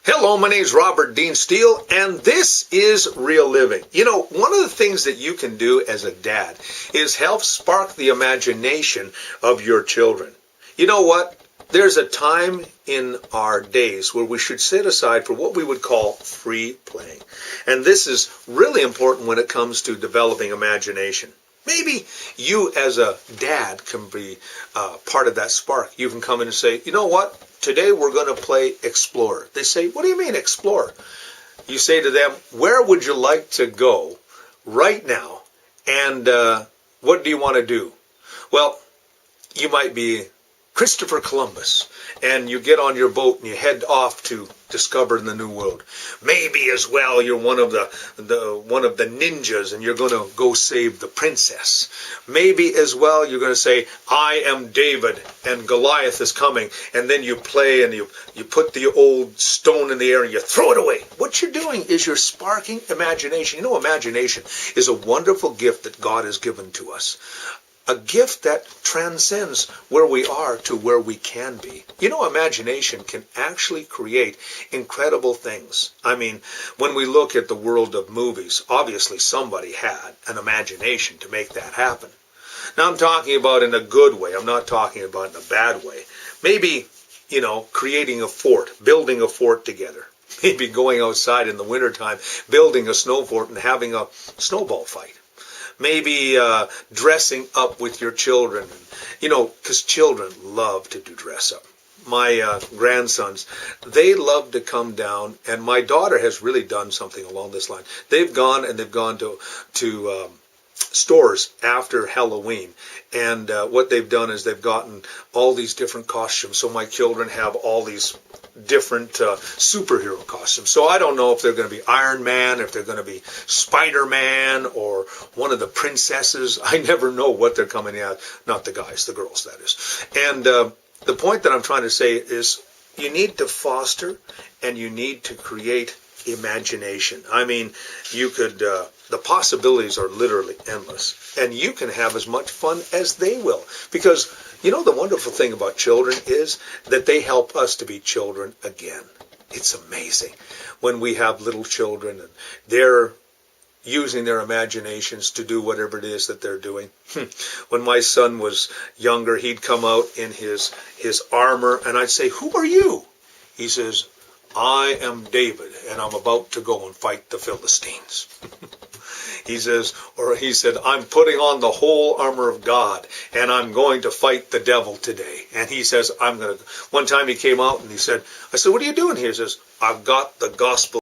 Hello, my name is Robert Dean Steele, and this is Real Living. You know, one of the things that you can do as a dad is help spark the imagination of your children. You know what? There's a time in our days where we should set aside for what we would call free playing. And this is really important when it comes to developing imagination. Maybe you as a dad can be part of that spark. You can come in and say, you know what? Today we're going to play Explorer. They say, what do you mean Explorer? You say to them, where would you like to go right now? And what do you want to do? Well, you might be Christopher Columbus, and you get on your boat and you head off to discover the new world. Maybe as well you're one of the ninjas and you're going to go save the princess. Maybe as well you're going to say, I am David and Goliath is coming, and then you play and you put the old stone in the air and you throw it away. What you're doing is you're sparking imagination. You know, imagination is a wonderful gift that God has given to us. A gift that transcends where we are to where we can be. You know, imagination can actually create incredible things. I mean, when we look at the world of movies, obviously somebody had an imagination to make that happen. Now, I'm talking about in a good way. I'm not talking about in a bad way. Maybe, you know, creating a fort, building a fort together. Maybe going outside in the wintertime, building a snow fort and having a snowball fight. Maybe dressing up with your children, you know, because children love to do dress up. My grandsons, they love to come down, and my daughter has really done something along this line. They've gone to stores after Halloween, and what they've done is they've gotten all these different costumes. So my children have all these different superhero costumes. So I don't know if they're going to be Iron Man, if they're going to be Spider-Man, or one of the princesses. I never know what they're coming out. Not the guys, the girls, that is. And the point that I'm trying to say is you need to foster and you need to create imagination. I mean, you could, the possibilities are literally endless, and you can have as much fun as they will, because you know, the wonderful thing about children is that they help us to be children again. It's amazing when we have little children and they're using their imaginations to do whatever it is that they're doing. When my son was younger, he'd come out in his armor, and I'd say, who are you? He says, I am David, and I'm about to go and fight the Philistines. He said, I'm putting on the whole armor of God, and I'm going to fight the devil today. And he says, one time he came out and he said, I said, what are you doing here? He says, I've got the gospel